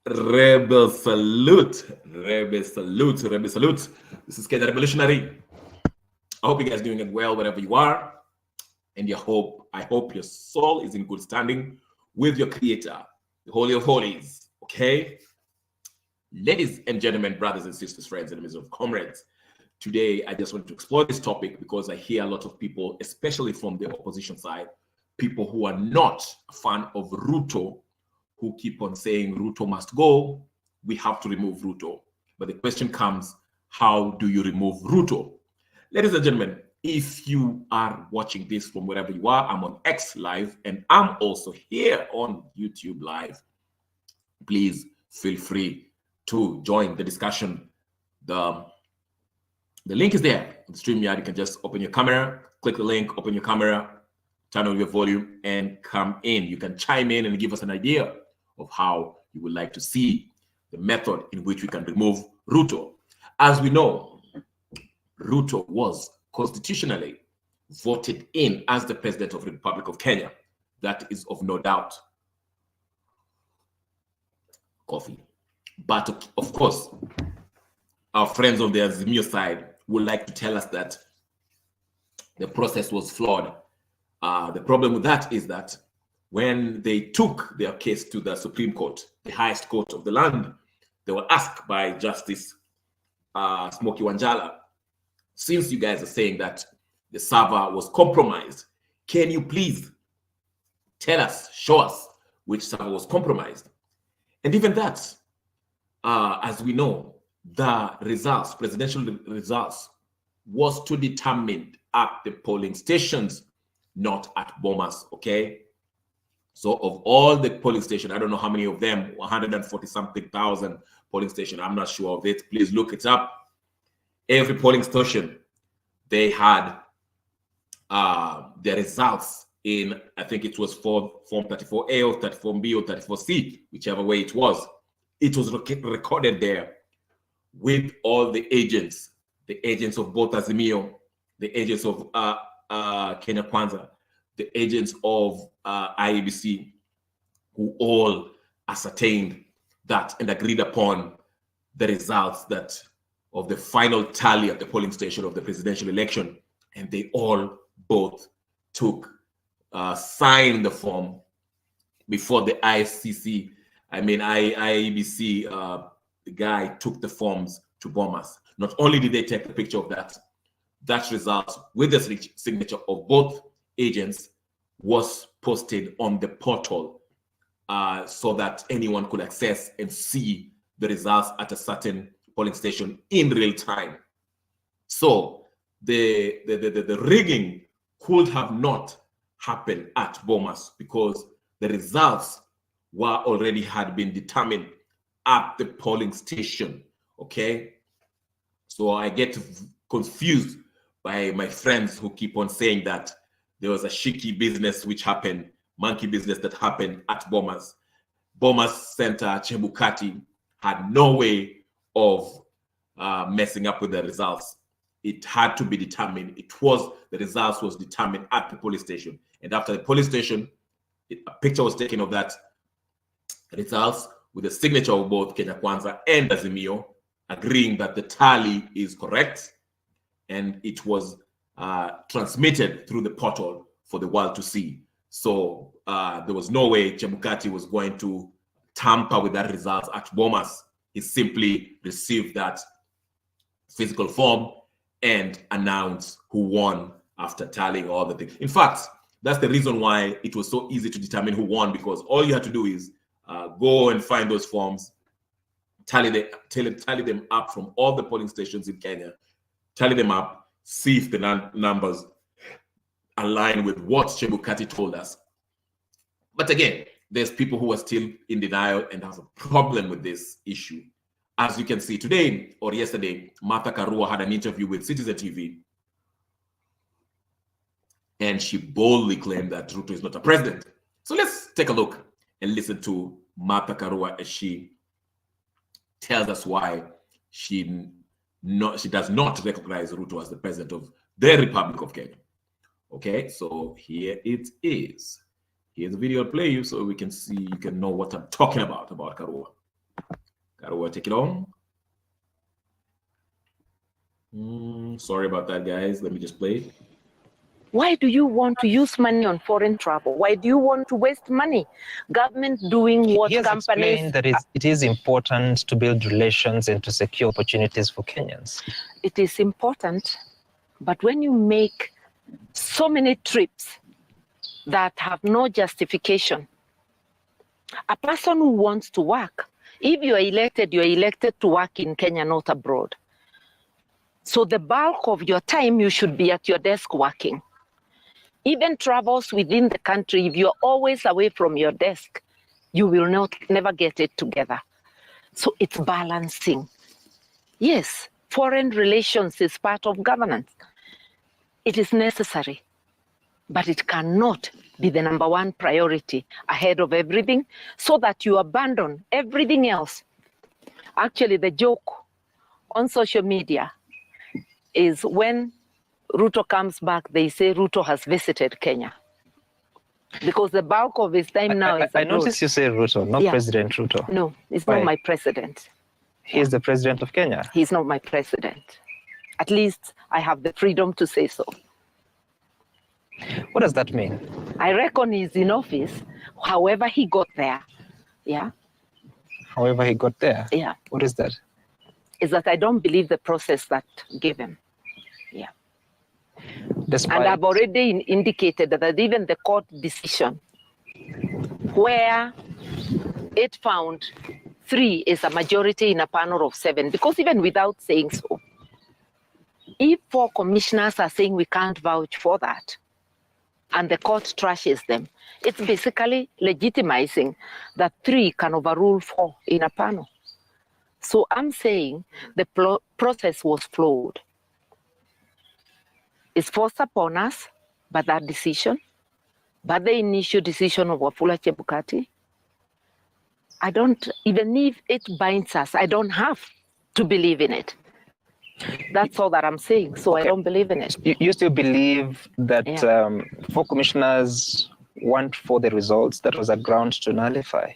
Rebel salute, rebel salute, rebel salute. This is Kenya Revolutionary. I hope you guys are doing it well wherever you are, and I hope your soul is in good standing with your Creator, the Holy of Holies. Okay, ladies and gentlemen, brothers and sisters, friends, enemies of comrades. Today, I just want to explore this topic because I hear a lot of people, especially from the opposition side, people who are not a fan of Ruto, who keep on saying Ruto must go, we have to remove Ruto. But the question comes, how do you remove Ruto? Ladies and gentlemen, if you are watching this from wherever you are, I'm on X Live and I'm also here on YouTube Live. Please feel free to join the discussion. The link is there on the StreamYard. You can just open your camera, click the link, open your camera, turn on your volume, and come in. You can chime in and give us an idea of how you would like to see the method in which we can remove Ruto. As we know, Ruto was constitutionally voted in as the president of the Republic of Kenya. That is of no doubt. Coffee. But of course, our friends on the Azimio side would like to tell us that the process was flawed. The problem with that is that when they took their case to the Supreme Court, the highest court of the land, they were asked by Justice Smoky Wanjala, since you guys are saying that the server was compromised, can you please tell us, show us which server was compromised? And even that, as we know, the results, presidential results, was to be determined at the polling stations, not at Bomas, okay? So of all the polling stations, I don't know how many of them, 140 something thousand polling station, I'm not sure of it. Please look it up. Every polling station, they had the results in, I think it was for Form 34A or 34B or 34C, whichever way it was. It was recorded there with all the agents of both Azimio, the agents of Kenya Kwanza, the agents of IEBC, who all ascertained that and agreed upon the results that of the final tally at the polling station of the presidential election, and they all both took signed the form before the IEBC the guy took the forms to Bomas. Not only did they take a picture of that result with the signature of both agents was posted on the portal so that anyone could access and see the results at a certain polling station in real time. So the rigging could have not happened at Bomas because the results had been determined at the polling station. Okay, so I get confused by my friends who keep on saying that there was a shaky business which happened, monkey business that happened at Bomas. Bomas Center, Chebukati, had no way of messing up with the results. It had to be determined. The results was determined at the police station. And after the police station, a picture was taken of that results with the signature of both Kenya Kwanza and Azimio, agreeing that the tally is correct. And it was transmitted through the portal for the world to see. So there was no way Chebukati was going to tamper with that result at Bomas. He simply received that physical form and announced who won after tallying all the things. In fact, that's the reason why it was so easy to determine who won, because all you had to do is go and find those forms, tally them up from all the polling stations in Kenya, tally them up, see if the numbers align with what Chebukati told us. But again, there's people who are still in denial and have a problem with this issue. As you can see today or yesterday, Martha Karua had an interview with Citizen TV, and she boldly claimed that Ruto is not a president. So let's take a look and listen to Martha Karua as she tells us why she does not recognize Ruto as the president of the Republic of Kenya. Okay, so here it is. Here's the video I'll play you so we can see, you can know what I'm talking about Karua. Karua, take it on. Sorry about that, guys. Let me just play it. Why do you want to use money on foreign travel? Why do you want to waste money? Government doing what he has companies... explained that it is important to build relations and to secure opportunities for Kenyans. It is important, but when you make so many trips that have no justification, a person who wants to work, if you are elected to work in Kenya, not abroad. So the bulk of your time, you should be at your desk working. Even travels within the country, if you're always away from your desk, you will never get it together. So it's balancing. Yes, foreign relations is part of governance. It is necessary, but it cannot be the #1 priority ahead of everything, so that you abandon everything else. Actually, the joke on social media is when Ruto comes back, they say Ruto has visited Kenya. Because the bulk of his time now is abroad. I noticed you say Ruto, not President Ruto. No, he's Why? not my president. He is the president of Kenya. He's not my president. At least I have the freedom to say so. What does that mean? I reckon he's in office, however he got there. Yeah. However he got there? Yeah. What is that? Is that I don't believe the process that gave him. Yeah. Despite... And I've already indicated that even the court decision, where it found 3 is a majority in a panel of 7, because even without saying so, if 4 commissioners are saying we can't vouch for that, and the court trashes them, it's basically legitimizing that 3 can overrule 4 in a panel. So I'm saying the process was flawed. It's forced upon us by that decision, by the initial decision of Wafula Chebukati. I don't, even if it binds us, I don't have to believe in it. That's all that I'm saying. So okay. I don't believe in it. You still believe that 4 commissioners want for the results that was a ground to nullify?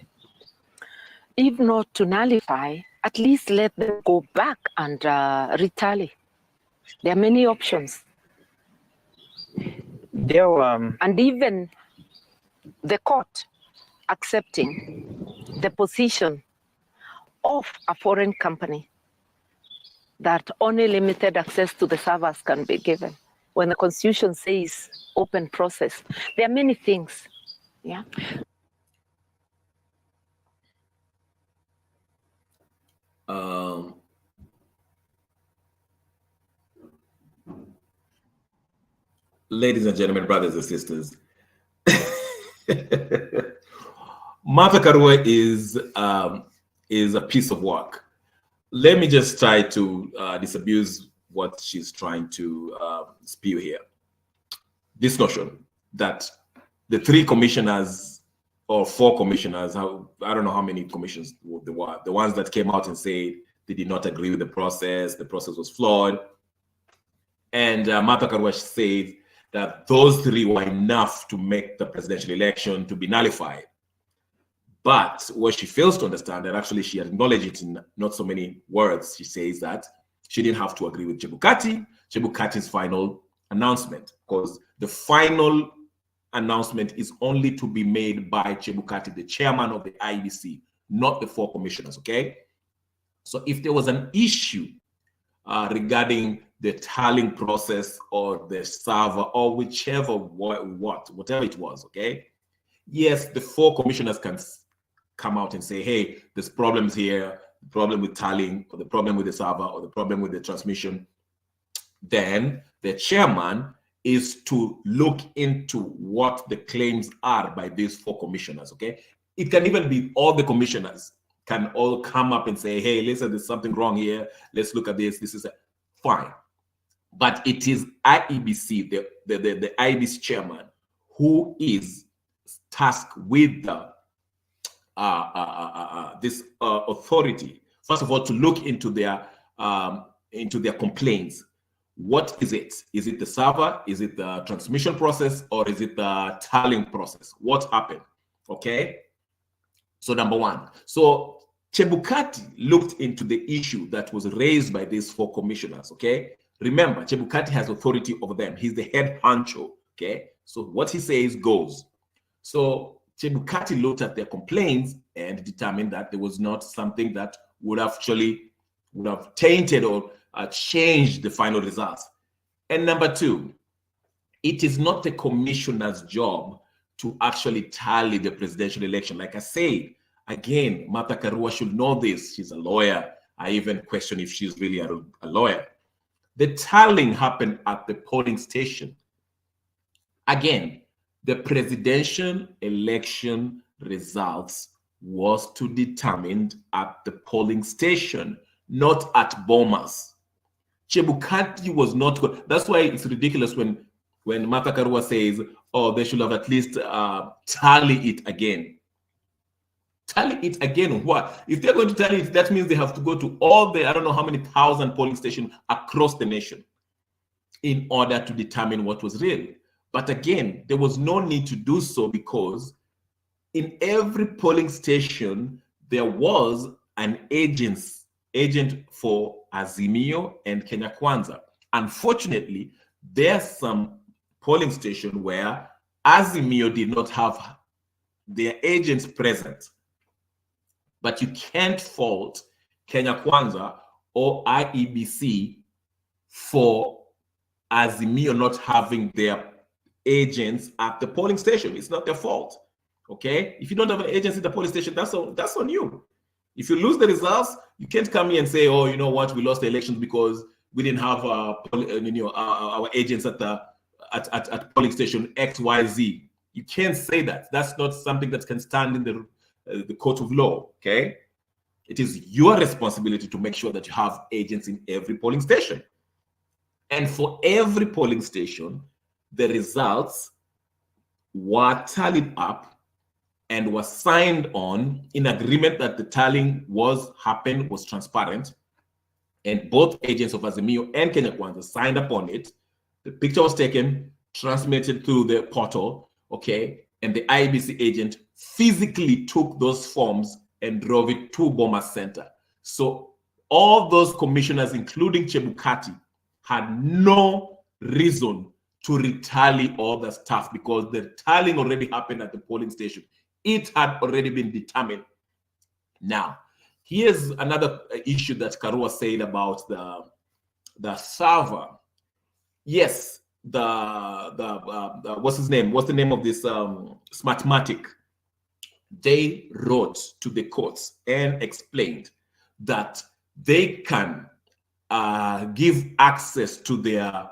If not to nullify, at least let them go back and retally. There are many options. And even the court accepting the position of a foreign company that only limited access to the servers can be given. When the Constitution says open process, there are many things. Yeah. Ladies and gentlemen, brothers and sisters, Martha Karua is a piece of work. Let me just try to disabuse what she's trying to spew here. This notion that the 3 commissioners or 4 commissioners, I don't know how many commissions there were, the ones that came out and said they did not agree with the process was flawed. And Martha Karua said that those 3 were enough to make the presidential election to be nullified. But what she fails to understand, and actually she acknowledged it in not so many words, she says that she didn't have to agree with Chebukati's final announcement, because the final announcement is only to be made by Chebukati, the chairman of the IEBC, not the 4 commissioners, okay? So if there was an issue regarding the tallying process or the server or whichever, whatever it was, okay? Yes, the 4 commissioners can come out and say, hey, there's problems here, the problem with tallying, or the problem with the server, or the problem with the transmission. Then the chairman is to look into what the claims are by these 4 commissioners, okay? It can even be all the commissioners can all come up and say, hey, listen, there's something wrong here. Let's look at this. This is fine. But it is IEBC, the IEBC chairman, who is tasked with the this authority, first of all, to look into their complaints. What is it? Is it the server? Is it the transmission process? Or is it the tallying process? What happened? Okay. So number 1. So Chebukati looked into the issue that was raised by these 4 commissioners, okay? Remember, Chebukati has authority over them. He's the head honcho, okay? So what he says goes. So Chebukati looked at their complaints and determined that there was not something that would have tainted or changed the final results. And number 2, it is not the commissioner's job to actually tally the presidential election. Like I said, again, Martha Karua should know this. She's a lawyer. I even question if she's really a lawyer. The tallying happened at the polling station. Again, the presidential election results was to be determined at the polling station, not at Bomas. Chebukati was not. That's why it's ridiculous when Martha Karua says, "Oh, they should have at least tally it again." Tally it again. What? If they're going to tally it, that means they have to go to all the, I don't know how many thousand polling stations across the nation in order to determine what was real. But again, there was no need to do so because in every polling station, there was an agent for Azimio and Kenya Kwanza. Unfortunately, there's some polling station where Azimio did not have their agents present. But you can't fault Kenya Kwanza or IEBC for Azimio not having their agents at the polling station. It's not their fault. Okay? If you don't have an agent at the polling station, that's on you. If you lose the results, you can't come here and say, "Oh, you know what? We lost the elections because we didn't have our agents at the at polling station XYZ." You can't say that. That's not something that can stand in the court of law. Okay, it is your responsibility to make sure that you have agents in every polling station, and for every polling station, the results were tallied up and was signed on in agreement that the tallying was transparent, and both agents of Azimio and Kenya Kwanza signed upon it. The picture was taken, transmitted through the portal, okay, and the IEBC agent physically took those forms and drove it to Bomas Center. So all those commissioners, including Chebukati, had no reason to retally all the stuff because the tallying already happened at the polling station. It had already been determined. Now, here's another issue that Karua said about the server. Yes, what's his name? What's the name of this Smartmatic? They wrote to the courts and explained that they can give access to their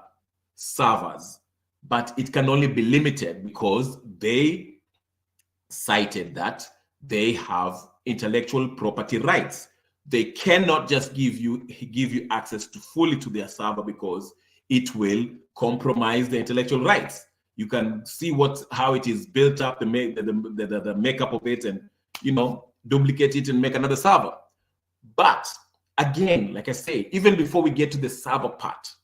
servers, but it can only be limited because they cited that they have intellectual property rights. They cannot just give you access fully to their server because it will compromise the intellectual rights. You can see how it is built up, the makeup of it, and duplicate it and make another server. But again, like I say, even before we get to the server part,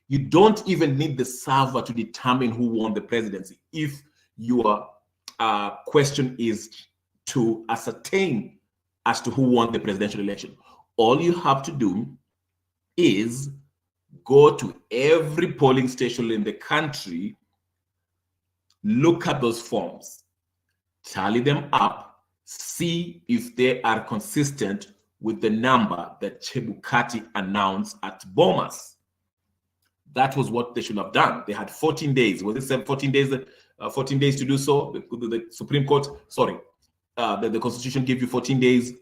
you don't even need the server to determine who won the presidency. If your question is to ascertain as to who won the presidential election, all you have to do is go to every polling station in the country, look at those forms, tally them up, see if they are consistent with the number that Chebukati announced at Bomas. That was what they should have done. They had 14 days. Was it 14 days? 14 days to do so. The Supreme Court, sorry, the Constitution gave you 14 days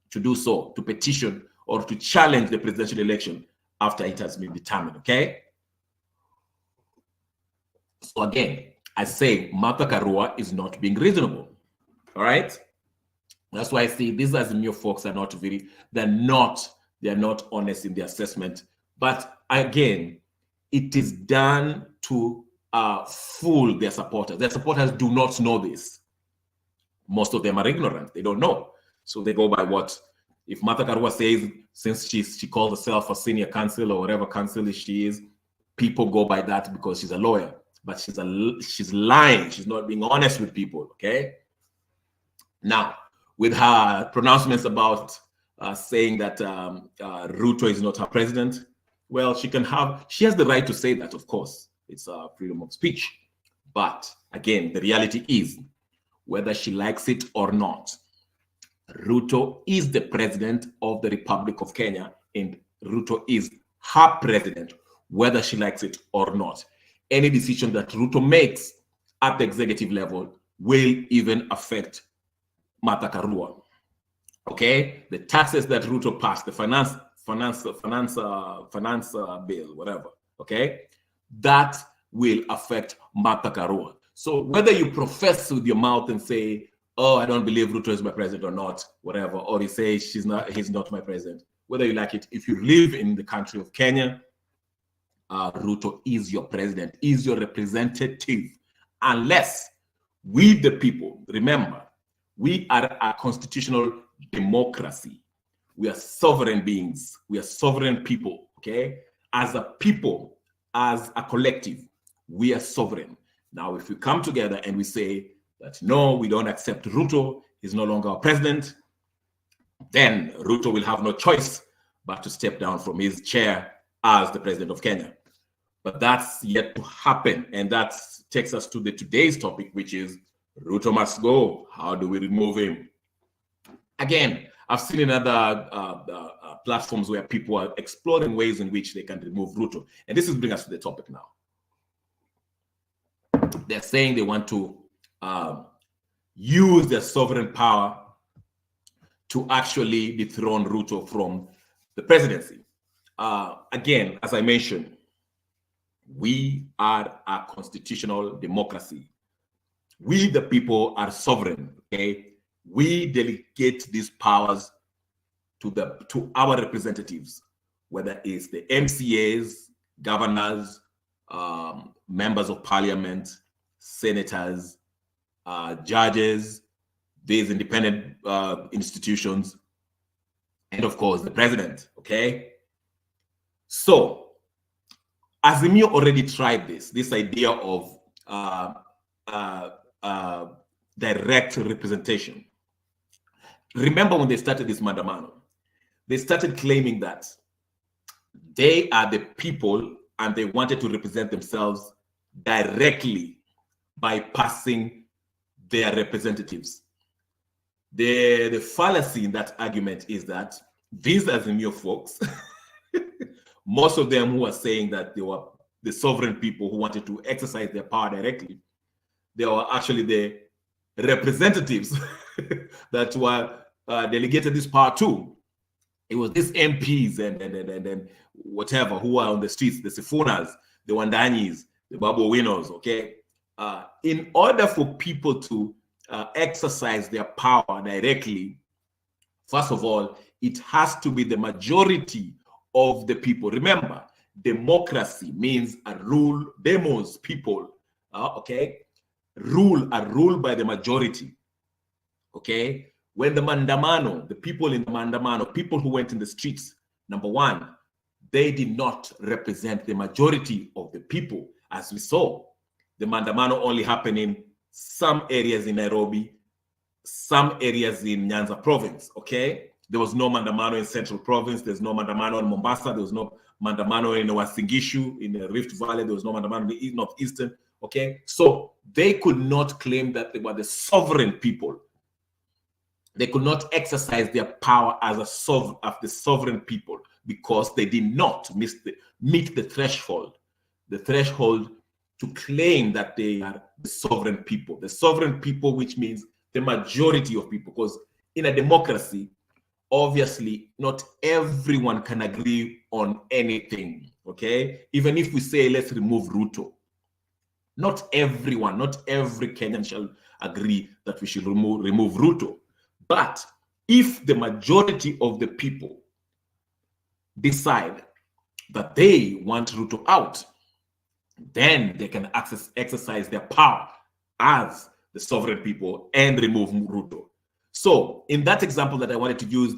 to do so, to petition or to challenge the presidential election after it has been determined. Okay. So again, I say Martha Karua is not being reasonable. All right. That's why I say these Azimio folks are not they're not honest in the assessment. But again, it is done to fool their supporters. Their supporters do not know this. Most of them are ignorant. They don't know. So they go by what, if Martha Karua says, since she calls herself a senior counsel or whatever counsel she is, people go by that because she's a lawyer. But she's lying. She's not being honest with people. Okay. Now, with her pronouncements about saying that Ruto is not her president. Well, she has the right to say that, of course. It's freedom of speech. But again, the reality is, whether she likes it or not, Ruto is the president of the Republic of Kenya, and Ruto is her president, whether she likes it or not. Any decision that Ruto makes at the executive level will even affect Martha Karua. Okay, the taxes that Ruto passed, the finance bill, whatever. Okay, that will affect Martha Karua. So whether you profess with your mouth and say, "Oh, I don't believe Ruto is my president," or not, whatever, or you say he's not my president, whether you like it, if you live in the country of Kenya, Ruto is your president, is your representative, unless we the people, remember, we are a constitutional democracy. We are sovereign beings. We are sovereign people, okay? As a people, as a collective, we are sovereign. Now, if we come together and we say that, no, we don't accept Ruto, he's no longer our president, then Ruto will have no choice but to step down from his chair as the president of Kenya. But that's yet to happen. And that takes us to today's topic, which is Ruto must go. How do we remove him? Again, I've seen in other platforms where people are exploring ways in which they can remove Ruto. And this is bringing us to the topic now. They're saying they want to use their sovereign power to actually dethrone Ruto from the presidency. Again, as I mentioned, we are a constitutional democracy. We, the people, are sovereign, okay? We delegate these powers to our representatives, whether it's the MCAs, governors, members of parliament, senators, judges, these independent institutions, and of course, the president, okay? So, Azimio already tried this idea of direct representation. Remember when they started this Mandamano, they started claiming that they are the people and they wanted to represent themselves directly by passing their representatives. The fallacy in that argument is that these Azimio folks, most of them who are saying that they were the sovereign people who wanted to exercise their power directly, they were actually the representatives that were delegated this power to. It was these MPs and whatever who are on the streets, the Sifunas, the Wandanyis, the Babu Winos, okay? In order for people to exercise their power directly, first of all, it has to be the majority of the people. Remember, democracy means a rule, demos, people, okay? Are ruled by the majority, okay? When the Mandamano, the people in the Mandamano, people who went in the streets, number one, they did not represent the majority of the people. As we saw, the Mandamano only happened in some areas in Nairobi, some areas in Nyanza province, okay? There was no Mandamano in Central Province. There's no Mandamano in Mombasa. There was no Mandamano in Wasingishu, in the Rift Valley. There was no Mandamano in the Northeastern, okay? So they could not claim that they were the sovereign people. They could not exercise their power as the sovereign people because they did not meet the threshold to claim that they are the sovereign people. The sovereign people, which means the majority of people, because in a democracy, obviously, not everyone can agree on anything, okay? Even if we say, let's remove Ruto, not everyone, not every Kenyan shall agree that we should remove Ruto. But if the majority of the people decide that they want Ruto out, then they can exercise their power as the sovereign people and remove Ruto. So in that example that I wanted to use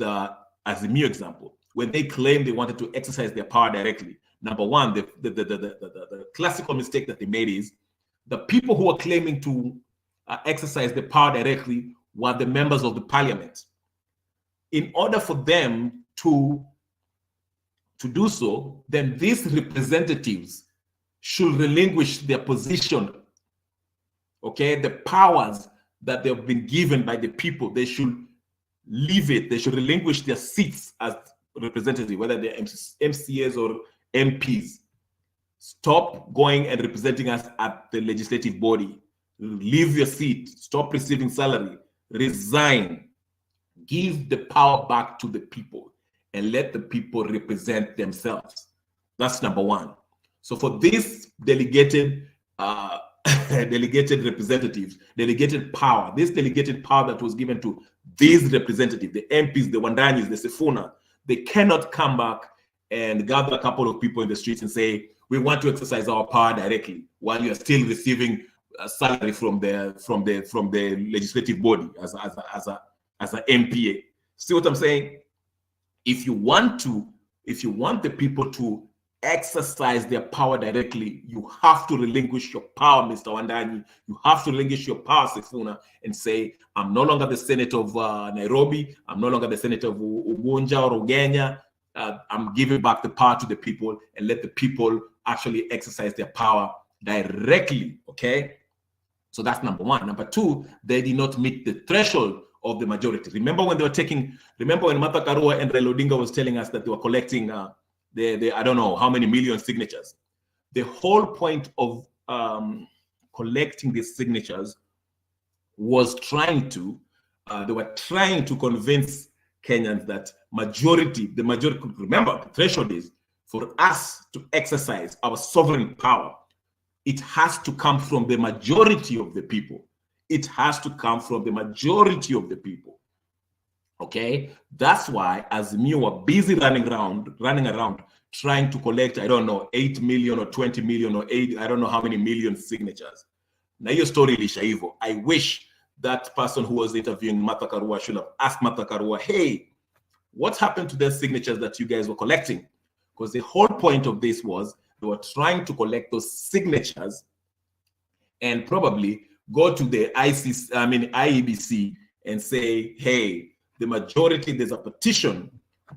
as a mere example, when they claim they wanted to exercise their power directly, number one, the classical mistake that they made is the people who are claiming to exercise the power directly were the members of the parliament. In order for them to do so, then these representatives should relinquish their position, okay, the powers that they've been given by the people. They should leave it. They should relinquish their seats as representatives, whether they're MCAs or MPs. Stop going and representing us at the legislative body. Leave your seat. Stop receiving salary. Resign. Give the power back to the people and let the people represent themselves. That's number one. So for these delegated representatives, delegated power, this delegated power that was given to these representatives, the MPs, the Wandanyis, the Sifuna, they cannot come back and gather a couple of people in the streets and say, we want to exercise our power directly while you're still receiving a salary from the legislative body as an MPA. See what I'm saying? If you want the people to exercise their power directly, you have to relinquish your power, Mr. Wandanyi. You have to relinquish your power, Sifuna, and say, I'm no longer the Senate of Nairobi. I'm no longer the Senate of Ugunja or Ugenya. I'm giving back the power to the people and let the people actually exercise their power directly, okay? So that's number one. Number two, they did not meet the threshold of the majority. Remember when Martha Karua and Raila Odinga was telling us that they were collecting I don't know how many million signatures. The whole point of collecting these signatures was they were trying to convince Kenyans that the majority, remember, the threshold is for us to exercise our sovereign power. It has to come from the majority of the people. It has to come from the majority of the people. Okay, that's why Azimio were busy running around trying to collect, I don't know, 8 million or 20 million or 8, I don't know how many million signatures. Now your story, Lishaivo. I wish that person who was interviewing Martha Karua should have asked Martha Karua, hey, what happened to the signatures that you guys were collecting? Because the whole point of this was they were trying to collect those signatures and probably go to the IEBC and say, hey, the majority, there's a petition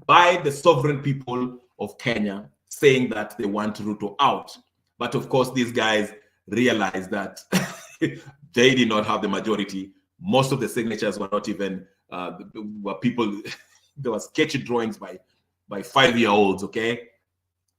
by the sovereign people of Kenya saying that they want Ruto out. But of course, these guys realized that they did not have the majority. Most of the signatures were not even, there were sketchy drawings by 5-year-olds, okay?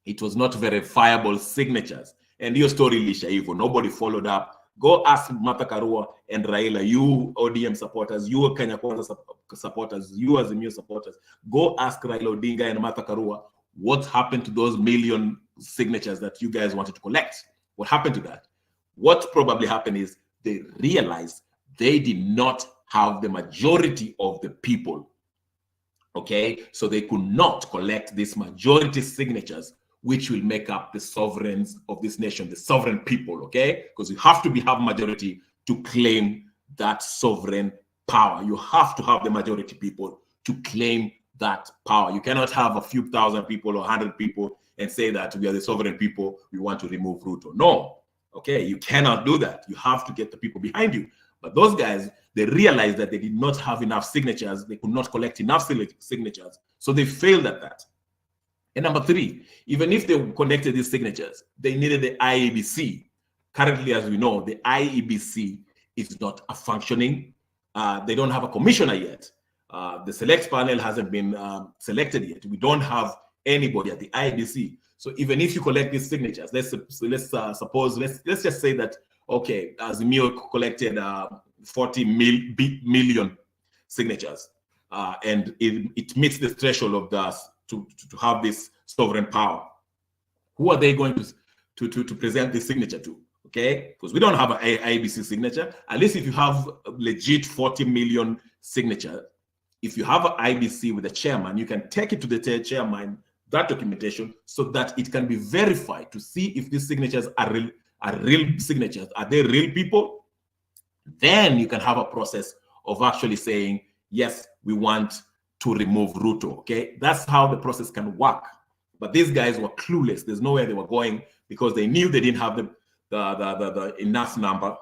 It was not verifiable signatures. And your story, Lisha Ivo, nobody followed up. Go ask Martha Karua and Raila, you ODM supporters, you Kenya Kwanza supporters, you Azimio supporters. Go ask Raila Odinga and Martha Karua what happened to those million signatures that you guys wanted to collect. What happened to that? What probably happened is they realized they did not have the majority of the people. Okay, so they could not collect these majority signatures, which will make up the sovereigns of this nation, the sovereign people, okay? Because you have to have majority to claim that sovereign power. You have to have the majority people to claim that power. You cannot have a few thousand people or 100 people and say that we are the sovereign people, we want to remove Ruto. No, okay, you cannot do that. You have to get the people behind you. But those guys, they realized that they did not have enough signatures. They could not collect enough signatures. So they failed at that. And number three, even if they collected these signatures, they needed the IEBC. Currently, as we know, the IEBC is not a functioning. They don't have a commissioner yet. The select panel hasn't been selected yet. We don't have anybody at the IEBC. So even if you collect these signatures, let's just say that, okay, Azimio collected 40 million signatures, and it meets the threshold of to have this sovereign power. Who are they going to present this signature to? Okay, because we don't have an IEBC signature. At least if you have a legit 40 million signature, if you have an IEBC with a chairman, you can take it to the chairman, that documentation, so that it can be verified to see if these signatures are real signatures. Are they real people? Then you can have a process of actually saying, yes, we want to remove Ruto. Okay, that's how the process can work. But these guys were clueless. There's nowhere they were going because they knew they didn't have the enough number.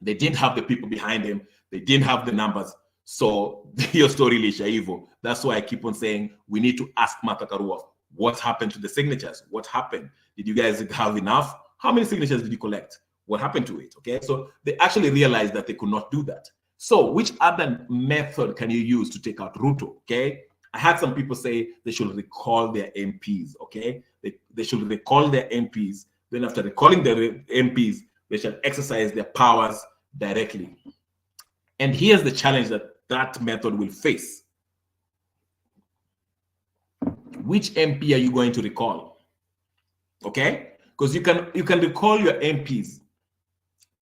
They didn't have the people behind them. They didn't have the numbers. So your story, Lisha Ivo. That's why I keep on saying we need to ask Martha Karua, what happened to the signatures? What happened? Did you guys have enough? How many signatures did you collect? What happened to it? Okay, so they actually realized that they could not do that. So which other method can you use to take out Ruto? Okay, I had some people say they should recall their MPs. Okay, they should recall their MPs. Then after recalling their MPs, they shall exercise their powers directly. And here's the challenge that that method will face. Which MP are you going to recall? Okay, because you can recall your MPs,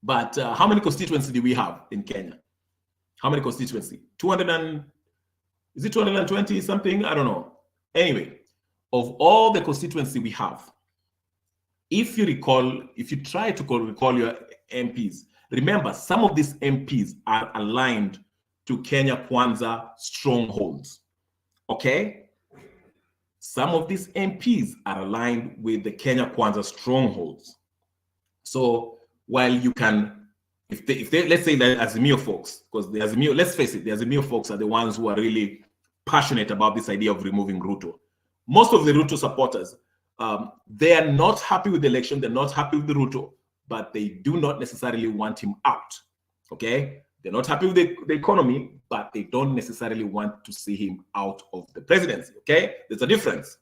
but how many constituencies do we have in Kenya? How many constituencies? 200 and is it 220 something? I don't know. Anyway, of all the constituency we have, if you try to recall your MPs, remember some of these MPs are aligned to Kenya Kwanza strongholds. Okay? Some of these MPs are aligned with the Kenya Kwanza strongholds. So while you can, if they let's say the Azimio folks, because the Azimio, let's face it, the Azimio folks are the ones who are really passionate about this idea of removing Ruto. Most of the Ruto supporters, they are not happy with the election, they're not happy with the Ruto, but they do not necessarily want him out. Okay? They're not happy with the economy, but they don't necessarily want to see him out of the presidency. Okay? There's a difference.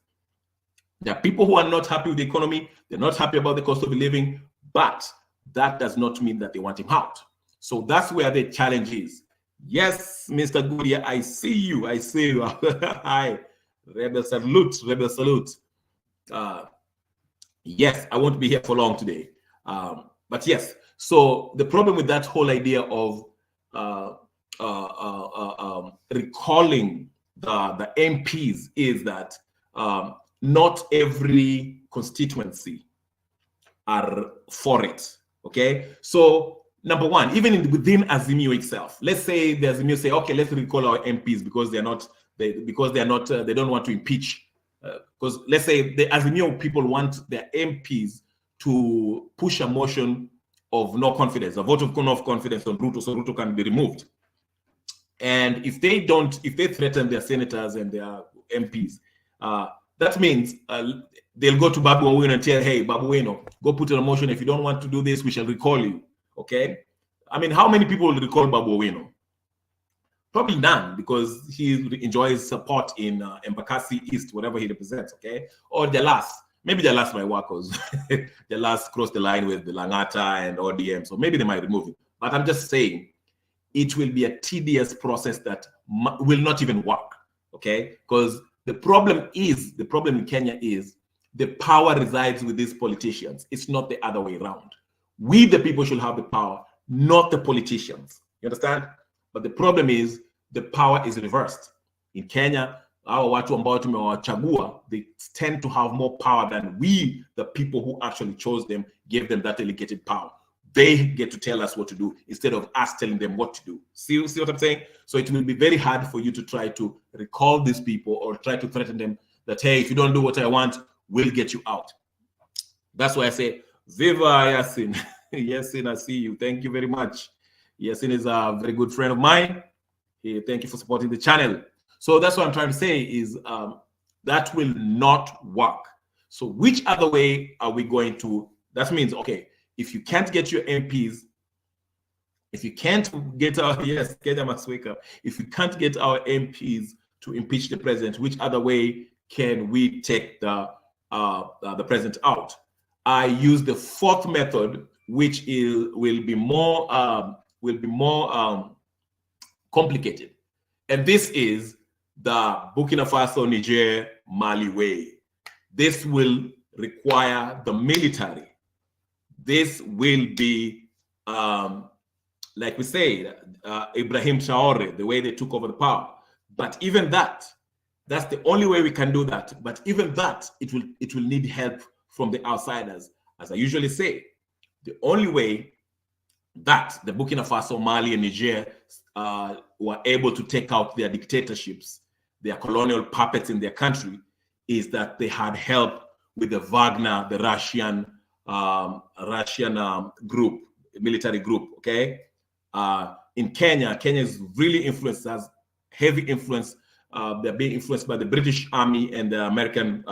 There are people who are not happy with the economy, they're not happy about the cost of living, but that does not mean that they want him out. So that's where the challenge is. Yes, Mr. Goodyear, I see you. I see you. Hi. Rebel salute. Rebel salute. Yes, I won't be here for long today. But yes, so the problem with that whole idea of recalling the MPs is that not every constituency are for it. Okay, so number one, even within Azimio itself, let's say the Azimio say, okay, let's recall our MPs because they don't want to impeach. Because let's say the Azimio people want their MPs to push a motion of no confidence, a vote of no confidence on Ruto, so Ruto can be removed. And if they threaten their senators and their MPs, that means they'll go to Babu Owino and tell, hey, Babu Owino, go put in a motion. If you don't want to do this, we shall recall you. Okay? I mean, how many people will recall Babu Owino? Probably none, because he enjoys support in Embakasi East, whatever he represents, okay? Or maybe Jalas might work, because Jalas crossed the line with the Langata and ODM, so maybe they might remove him. But I'm just saying, it will be a tedious process that will not even work, okay? Because the problem in Kenya is the power resides with these politicians. It's not the other way around. We, the people, should have the power, not the politicians. You understand? But the problem is the power is reversed. In Kenya, our watu ambao tumewachagua, they tend to have more power than we, the people who actually chose them, gave them that delegated power. They get to tell us what to do instead of us telling them what to do. See what I'm saying? So it will be very hard for you to try to recall these people or try to threaten them that, hey, if you don't do what I want, we'll get you out. That's why I say, Viva Yasin. Yasin, I see you. Thank you very much. Yasin is a very good friend of mine. Thank you for supporting the channel. So that's what I'm trying to say is that will not work. So which other way are we going to? That means, okay, if you can't get your MPs, if you can't get our, yes, Kenya must wake up. If you can't get our MPs to impeach the president, which other way can we take the president out? I use the fourth method, which will be more complicated, and this is the Burkina Faso, Niger, Mali way. This will require the military. This will be, like we said, Ibrahim Traore, the way they took over the power. But even that's the only way we can do that. But even that, it will need help from the outsiders. As I usually say, the only way that the Burkina Faso, Mali, and Niger were able to take out their dictatorships, their colonial puppets in their country, is that they had help with the Wagner, the Russian group, military group, okay? In Kenya, Kenya is really influenced, has heavy influence. They're being influenced by the British Army and the American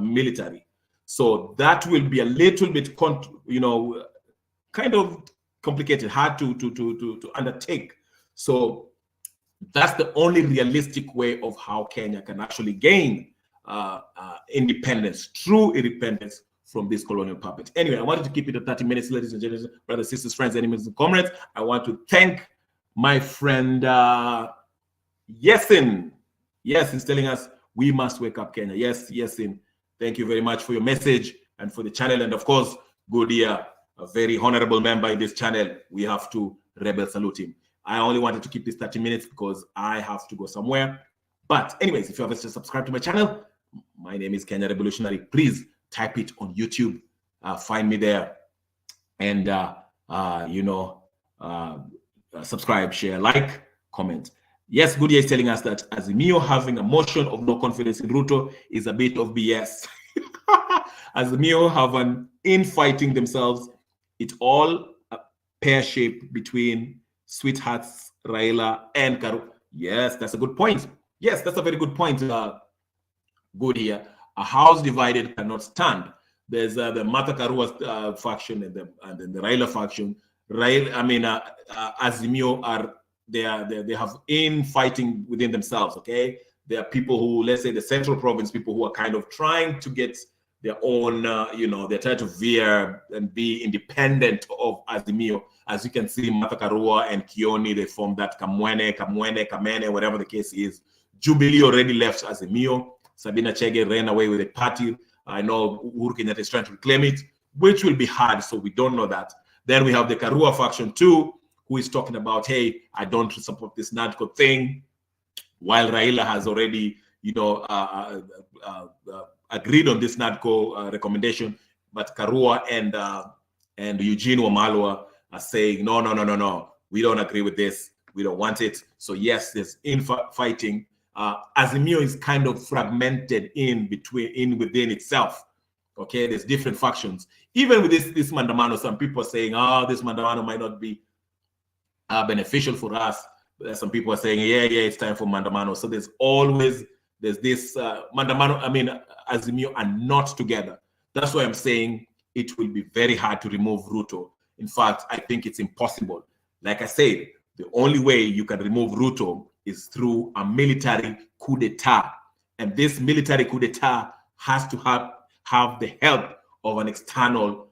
military. So that will be a little bit, kind of complicated, hard to undertake. So that's the only realistic way of how Kenya can actually gain independence, true independence from this colonial puppet. Anyway, I wanted to keep it at 30 minutes, ladies and gentlemen, brothers, sisters, friends, enemies, and comrades. I want to thank my friend Yesin. Yes, he's telling us we must wake up, Kenya. Yes, Yesin. Thank you very much for your message and for the channel. And of course, Godia, a very honorable member in this channel. We have to rebel salute him. I only wanted to keep this 30 minutes because I have to go somewhere. But anyways, if you haven't subscribed to my channel, my name is Kenya Revolutionary. Please type it on YouTube. Find me there. And, subscribe, share, like, comment. Yes, Goodyear is telling us that Azimio having a motion of no confidence in Ruto is a bit of BS. Azimio have an infighting themselves. It's all a pear-shaped between sweethearts, Raila and Karu. Yes, that's a good point. Yes, that's a very good point, Goodyear. A house divided cannot stand. There's the Martha Karua faction and then the Raila faction. Azimio are they have infighting within themselves. Okay, there are people who, let's say, the Central Province people who are kind of trying to get their own, they're trying to veer and be independent of Azimio. As you can see, Martha Karua and Kioni, they formed that Kamene, whatever the case is. Jubilee already left Azimio. Sabina Chege ran away with the party. I know Uhuru Kenyatta is trying to reclaim it, which will be hard, so we don't know that. Then we have the Karua faction too, who is talking about, hey, I don't support this NADCO thing, while Raila has already, agreed on this NADCO recommendation, but Karua and Eugene Wamalwa are saying, no, we don't agree with this, we don't want it. So yes, there's infighting. Azimio is kind of fragmented within itself. Okay, there's different factions. Even with this Mandamano, some people are saying, this Mandamano might not be beneficial for us. Some people are saying, yeah, it's time for Mandamano. So there's this Mandamano, Azimio are not together. That's why I'm saying it will be very hard to remove Ruto. In fact, I think it's impossible. Like I said, the only way you can remove Ruto is through a military coup d'etat. And this military coup d'etat has to have the help of an external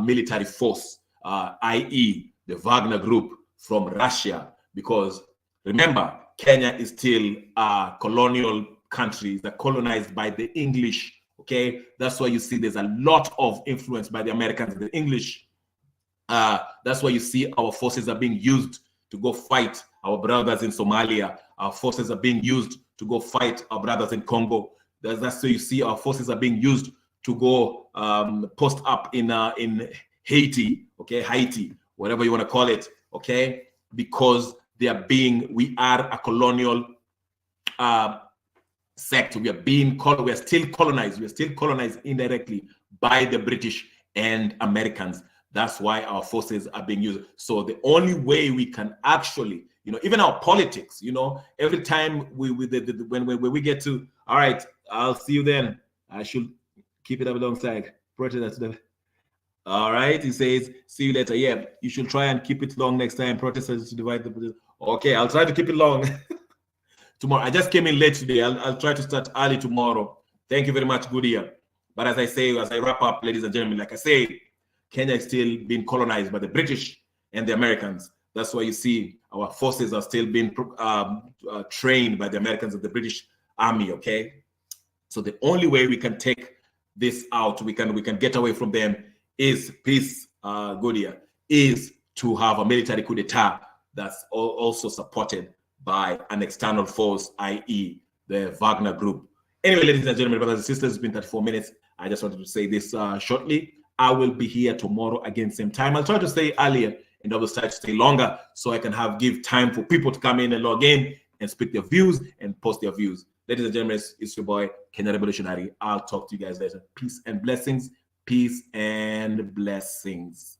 military force, i.e. the Wagner Group from Russia. Because remember, Kenya is still a colonial country that colonized by the English. Okay, that's why you see there's a lot of influence by the Americans and the English. That's why you see our forces are being used to go fight our brothers in Somalia. Our forces are being used to go fight our brothers in Congo. That's why you see our forces are being used to go post up in Haiti, okay, Haiti, whatever you want to call it, okay, because we are a colonial sect. We are still colonized. We are still colonized indirectly by the British and Americans. That's why our forces are being used. So the only way we can actually, even our politics, every time when we get to, all right, I'll see you then. I should keep it up alongside. Protesters. All right, he says, see you later. Yeah, you should try and keep it long next time. Protesters to divide the. Okay, I'll try to keep it long. Tomorrow, I just came in late today. I'll try to start early tomorrow. Thank you very much, Goodyear. But as I say, as I wrap up, ladies and gentlemen, like I say, Kenya is still being colonized by the British and the Americans. That's why you see our forces are still being trained by the Americans and the British Army. Okay, so the only way we can take this out, we can get away from them, is peace. Goodyear is to have a military coup d'etat that's also supported by an external force, i.e., the Wagner Group. Anyway, ladies and gentlemen, brothers and sisters, it's been 34 minutes. I just wanted to say this shortly. I will be here tomorrow again, same time. I'll try to stay earlier and I will try to stay longer so I can give time for people to come in and log in and speak their views and post their views. Ladies and gentlemen, it's your boy, Kenya Revolutionary. I'll talk to you guys later. Peace and blessings. Peace and blessings.